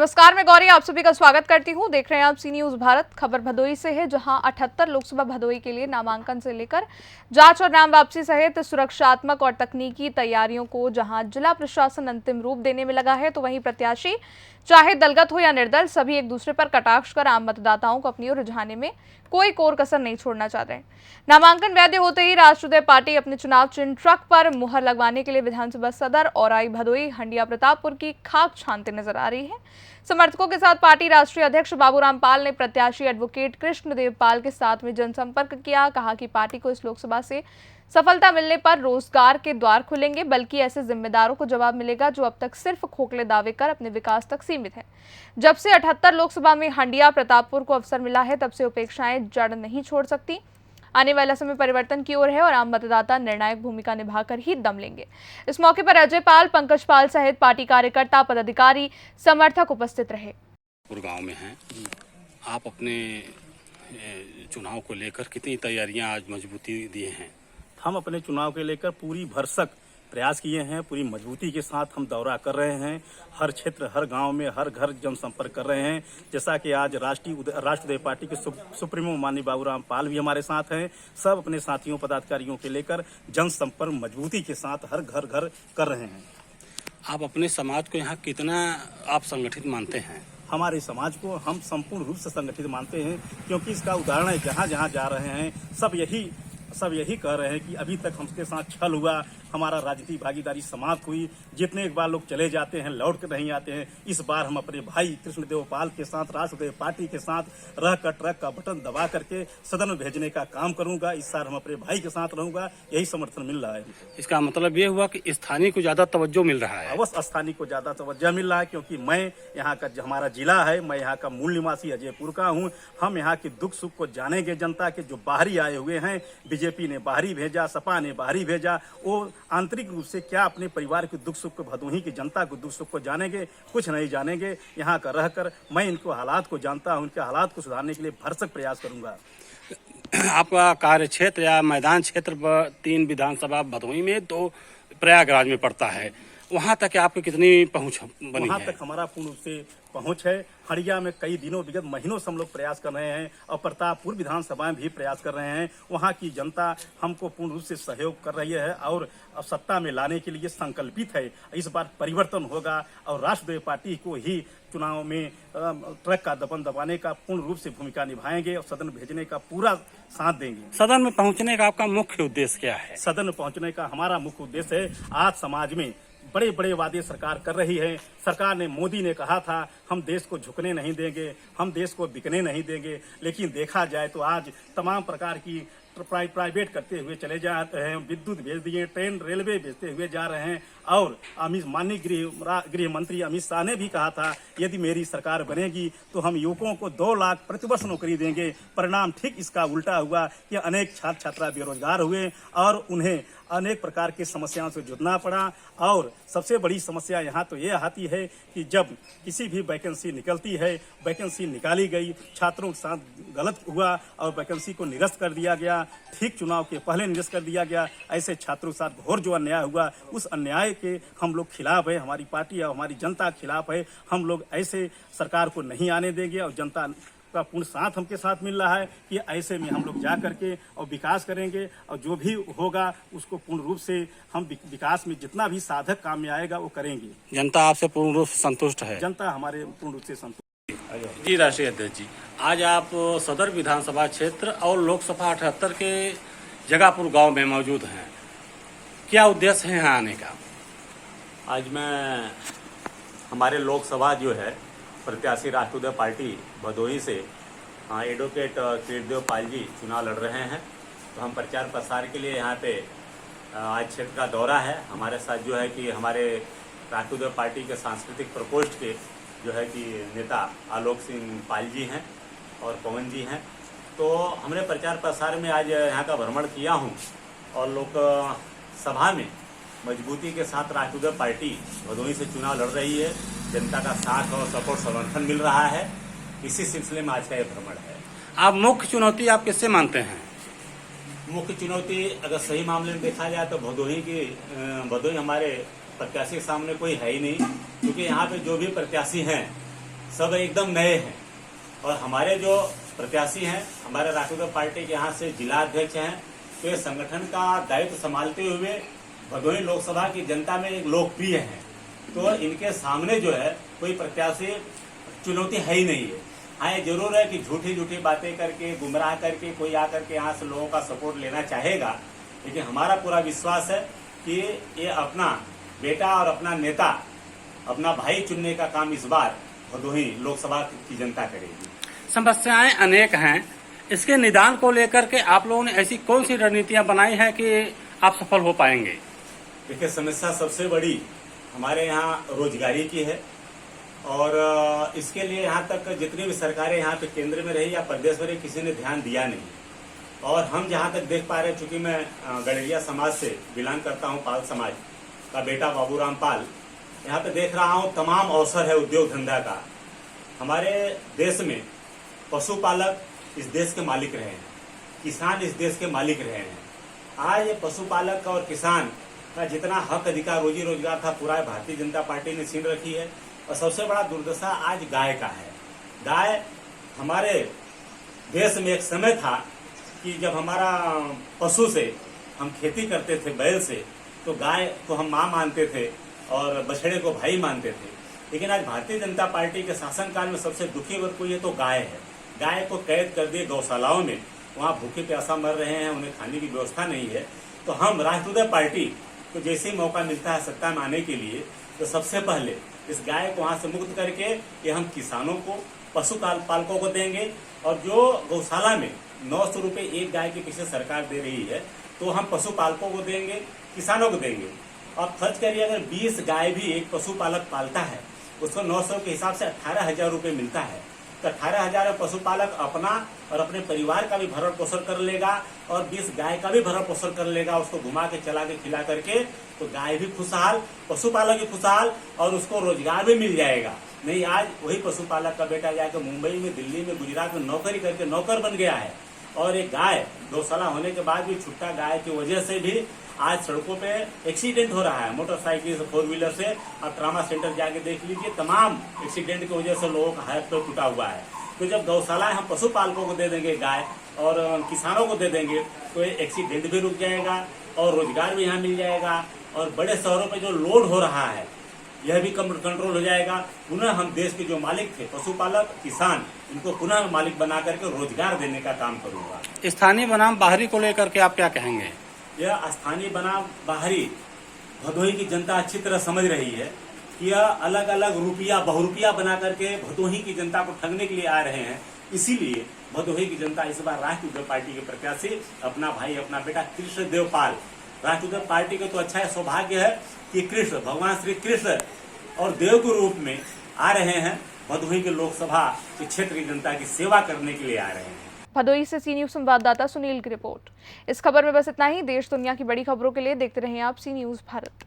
नमस्कार, मैं गौरी आप सभी का स्वागत करती हूं। देख रहे हैं आप सी न्यूज भारत। खबर भदोही से है, जहां 78 लोकसभा भदोही के लिए नामांकन से लेकर जांच और नाम वापसी सहित सुरक्षात्मक और तकनीकी तैयारियों को जहां जिला प्रशासन अंतिम रूप देने में लगा है, तो वहीं प्रत्याशी चाहे दलगत हो या निर्दल, सभी एक दूसरे पर कटाक्ष कर आम मतदाताओं को अपनी ओर रुझाने में कोई कोर कसर नहीं छोड़ना चाहते हैं। नामांकन वैध होते ही राष्ट्रीय पार्टी अपने चुनाव चिन्ह ट्रक पर मुहर लगवाने के लिए विधानसभा सदर और आई भदोही हंडिया प्रतापपुर की खाक छानते नजर आ रही है। समर्थकों के साथ पार्टी राष्ट्रीय अध्यक्ष बाबूराम पाल ने प्रत्याशी एडवोकेट कृष्णदेव पाल के साथ में जनसंपर्क किया। कहा कि पार्टी को इस लोकसभा से सफलता मिलने पर रोजगार के द्वार खुलेंगे, बल्कि ऐसे जिम्मेदारों को जवाब मिलेगा जो अब तक सिर्फ खोखले दावे कर अपने विकास तक सीमित है। जब से 78 लोकसभा में हंडिया प्रतापपुर को अवसर मिला है, तब से उपेक्षाएं जड़ नहीं छोड़ सकती। आने वाला समय परिवर्तन की ओर है और आम मतदाता निर्णायक भूमिका निभाकर ही दम लेंगे। इस मौके पर अजय पाल, पंकज पाल सहित पार्टी कार्यकर्ता, पदाधिकारी, समर्थक उपस्थित रहे। गांव में हैं आप, अपने चुनाव को लेकर कितनी तैयारियां आज मजबूती दिए हैं? हम अपने चुनाव के लेकर पूरी भरसक प्रयास किए हैं। पूरी मजबूती के साथ हम दौरा कर रहे हैं। हर क्षेत्र, हर गांव में, हर घर जनसंपर्क कर रहे हैं। जैसा कि आज राष्ट्रीय पार्टी के सुप्रीमो माननीय बाबूराम पाल भी हमारे साथ हैं। सब अपने साथियों, पदाधिकारियों के लेकर जनसंपर्क मजबूती के साथ हर घर कर रहे हैं। आप अपने समाज को यहाँ कितना आप संगठित मानते हैं? हमारे समाज को हम संपूर्ण रूप से संगठित मानते हैं, क्योंकि इसका उदाहरण है, जहाँ जहाँ जा रहे हैं सब यही कह रहे हैं कि अभी तक हमके साथ छल हुआ, हमारा राजनीतिक भागीदारी समाप्त हुई। जितने एक बार लोग चले जाते हैं, लौट कर नहीं आते हैं। इस बार हम अपने भाई कृष्णदेव पाल के साथ, राष्ट्रीय पार्टी के साथ रहकर ट्रक का बटन दबा करके सदन में भेजने का काम करूंगा। इस बार हम अपने भाई के साथ रहूंगा, यही समर्थन मिल रहा है। इसका मतलब ये हुआ कि स्थानीय को ज्यादा तवज्जो मिल रहा है? अवश्य स्थानीय को ज्यादा तवज्जो मिल रहा है, क्योंकि मैं यहाँ का, हमारा जिला है, मैं यहाँ का मूल निवासी अजयपुर का हूँ। हम यहाँ के दुख सुख को जानेंगे। जनता के जो बाहरी आए हुए हैं, बीजेपी ने बाहरी भेजा, सपा ने बाहरी भेजा, वो आंतरिक रूप से क्या अपने परिवार के दुख सुख को, भदोही की जनता को दुख सुख को जानेंगे? कुछ नहीं जानेंगे। यहाँ का रहकर मैं इनको हालात को जानता हूँ, उनके हालात को सुधारने के लिए भरसक प्रयास करूंगा। आपका कार्य क्षेत्र या मैदान क्षेत्र 3 विधानसभा भदोही में, 2 प्रयागराज में पड़ता है। वहाँ तक आपकी कितनी पहुँच बनी है? वहाँ तक हमारा पूर्ण रूप से पहुँच है। हड़िया में कई दिनों, विगत महीनों से हम लोग प्रयास कर रहे हैं और प्रतापपुर विधानसभा में भी प्रयास कर रहे हैं। वहाँ की जनता हमको पूर्ण रूप से सहयोग कर रही है और सत्ता में लाने के लिए संकल्पित है। इस बार परिवर्तन होगा और राष्ट्रीय पार्टी को ही चुनाव में ट्रक का दबन दबाने का पूर्ण रूप से भूमिका निभाएंगे और सदन भेजने का पूरा साथ देंगे। सदन में पहुँचने का आपका मुख्य उद्देश्य क्या है? सदन में पहुँचने का हमारा मुख्य उद्देश्य है, आज समाज में बड़े बड़े वादे सरकार कर रही है। सरकार ने, मोदी ने कहा था हम देश को झुकने नहीं देंगे, हम देश को बिकने नहीं देंगे, लेकिन देखा जाए तो आज तमाम प्रकार की प्राइवेट करते हुए चले जा रहे हैं। विद्युत भेज दिए, ट्रेन, रेलवे भेजते हुए जा रहे हैं। और माननीय गृह मंत्री अमित शाह ने भी कहा था यदि मेरी सरकार बनेगी तो हम युवकों को 2 लाख प्रतिवर्ष नौकरी देंगे। परिणाम ठीक इसका उल्टा हुआ कि अनेक छात्र छात्रा बेरोजगार हुए और उन्हें अनेक प्रकार की समस्याओं से जूझना पड़ा। और सबसे बड़ी समस्या यहाँ तो ये आती है कि जब किसी भी वैकेंसी निकलती है, वैकेंसी निकाली गई, छात्रों के साथ गलत हुआ और वैकेंसी को निरस्त कर दिया गया, ठीक चुनाव के पहले निरस्त कर दिया गया। ऐसे छात्रों के साथ घोर जो अन्याय हुआ, उस अन्याय के हम लोग खिलाफ है, हमारी पार्टी और हमारी जनता खिलाफ है। हम लोग ऐसे सरकार को नहीं आने देंगे और जनता का पूर्ण साथ हमके साथ मिल रहा है कि ऐसे में हम लोग जा करके और विकास करेंगे और जो भी होगा उसको पूर्ण रूप से हम विकास में जितना भी साधक काम में आएगा वो करेंगे। जनता आपसे पूर्ण रूप से संतुष्ट है? जनता हमारे पूर्ण रूप से संतुष्ट। जी राष्ट्रीय अध्यक्ष जी, आज आप सदर विधानसभा क्षेत्र और लोकसभा 78 के जगापुर गांव में मौजूद हैं। क्या उद्देश्य है यहाँ आने का? आज मैं हमारे लोकसभा जो है प्रत्याशी राष्ट्रीय पार्टी भदोही से एडवोकेट कृष्णदेव पाल जी चुनाव लड़ रहे हैं, तो हम प्रचार प्रसार के लिए यहाँ पे आज क्षेत्र का दौरा है। हमारे साथ जो है कि हमारे राष्ट्रीय पार्टी के सांस्कृतिक प्रकोष्ठ के जो है कि नेता आलोक सिंह पाल जी हैं और पवन जी हैं। तो हमने प्रचार प्रसार में आज यहाँ का भ्रमण किया हूँ और लोक सभा में मजबूती के साथ राष्ट्रीय पार्टी भदोही से चुनाव लड़ रही है। जनता का साथ और सपोर्ट, समर्थन मिल रहा है। इसी सिलसिले में आज का ये भ्रमण है। आप मुख्य चुनौती आप किससे मानते हैं? मुख्य चुनौती अगर सही मामले में देखा जाए तो भदोही हमारे प्रत्याशी के सामने कोई है ही नहीं, क्योंकि यहाँ पे जो भी प्रत्याशी हैं सब एकदम नए हैं। और हमारे जो प्रत्याशी हैं, हमारे राष्ट्रीय पार्टी के यहाँ से जिला अध्यक्ष हैं, तो ये संगठन का दायित्व संभालते हुए भदोही लोकसभा की जनता में एक लोकप्रिय हैं। तो इनके सामने जो है कोई प्रत्याशी चुनौती है ही नहीं है। हाँ, ये जरूर है कि झूठी झूठी बातें करके, गुमराह करके कोई आकर के यहाँ से लोगों का सपोर्ट लेना चाहेगा, लेकिन हमारा पूरा विश्वास है कि ये अपना बेटा और अपना नेता, अपना भाई चुनने का काम इस बार भदोही लोकसभा की जनता करेगी। समस्याएं अनेक हैं, इसके निदान को लेकर के आप लोगों ने ऐसी कौन सी रणनीतियां बनाई हैं कि आप सफल हो पाएंगे? देखिए, समस्या सबसे बड़ी हमारे यहाँ रोजगारी की है, और इसके लिए यहाँ तक जितनी भी सरकारें यहाँ पे केंद्र में रही या प्रदेश में रही, किसी ने ध्यान दिया नहीं। और हम जहाँ तक देख पा रहे हैं, चूंकि मैं गड़रिया समाज से बिलोंग करता हूँ, पाल समाज का बेटा बाबूराम पाल, यहाँ पे देख रहा हूँ तमाम अवसर है उद्योग धंधा का। हमारे देश में पशुपालक इस देश के मालिक रहे हैं, किसान इस देश के मालिक रहे हैं। आज ये पशुपालक और किसान का जितना हक अधिकार, रोजी रोजगार था, पूरा भारतीय जनता पार्टी ने छीन रखी है। और सबसे बड़ा दुर्दशा आज गाय का है। गाय, हमारे देश में एक समय था कि जब हमारा पशु से हम खेती करते थे, बैल से, तो गाय को हम माँ मानते थे और बछड़े को भाई मानते थे। लेकिन आज भारतीय जनता पार्टी के शासनकाल में सबसे दुखी वर्ग कोई है तो गाय है। गाय को कैद कर दिए गौशालाओं में, वहाँ भूखे प्यासा मर रहे हैं, उन्हें खाने की व्यवस्था नहीं है। तो हम राष्ट्रीय पार्टी को जैसे ही मौका मिलता है सत्ता में आने के लिए, तो सबसे पहले इस गाय को वहाँ से मुक्त करके ये हम किसानों को, पशु पालकों को देंगे। और जो गौशाला में 900 रुपये एक गाय के पीछे सरकार दे रही है, तो हम पशुपालकों को देंगे, किसानों को देंगे। और खर्च करिए, अगर 20 गाय भी एक पशुपालक पालता है, उसको 900 के हिसाब से 18,000 रुपये मिलता है। तो 18,000 पशुपालक अपना और अपने परिवार का भी भरण पोषण कर लेगा, और 20 गाय का भी भरण पोषण कर लेगा, उसको घुमा के चला के खिला करके। तो गाय भी खुशहाल, पशुपालक भी खुशहाल, और उसको रोजगार भी मिल जाएगा। नहीं, आज वही पशुपालक का बेटा जाकर मुंबई में, दिल्ली में, गुजरात में नौकरी करके नौकर बन गया है। और एक गाय गौशाला होने के बाद भी, छुट्टा गाय की वजह से भी आज सड़कों पे एक्सीडेंट हो रहा है, मोटरसाइकिल से, 4 व्हीलर से। आप ट्रामा सेंटर जाके देख लीजिए, तमाम एक्सीडेंट की वजह से लोगों का हाथ पैर टूटा हुआ है। तो जब गौशाला हम पशुपालकों को दे देंगे गाय, और किसानों को दे देंगे, तो ये एक्सीडेंट भी रुक जाएगा और रोजगार भी यहाँ मिल जाएगा। और बड़े शहरों पे जो लोड हो रहा है, यह भी कंट्रोल हो जाएगा। पुनः हम देश के जो मालिक थे, पशुपालक, किसान, इनको पुनः मालिक बना करके रोजगार देने का काम करूंगा। स्थानीय बनाम बाहरी को लेकर के आप क्या कहेंगे? यह स्थानीय बनाम बाहरी भदोही की जनता अच्छी तरह समझ रही है कि यह अलग अलग रुपया, बहुरुपया बना करके भदोही की जनता को ठगने के लिए आ रहे हैं। इसीलिए भदोही की जनता इस बार राष्ट्रीय पार्टी के प्रत्याशी, अपना भाई, अपना बेटा कृष्ण देव पाल, राष्ट्रीय पार्टी का तो अच्छा है, सौभाग्य है कि कृष्ण, भगवान श्री कृष्ण और देव के रूप में आ रहे हैं, भदोही के लोकसभा के क्षेत्र की जनता की सेवा करने के लिए आ रहे हैं। भदोही से सी न्यूज संवाददाता सुनील की रिपोर्ट। इस खबर में बस इतना ही। देश दुनिया की बड़ी खबरों के लिए देखते रहें आप सी न्यूज भारत।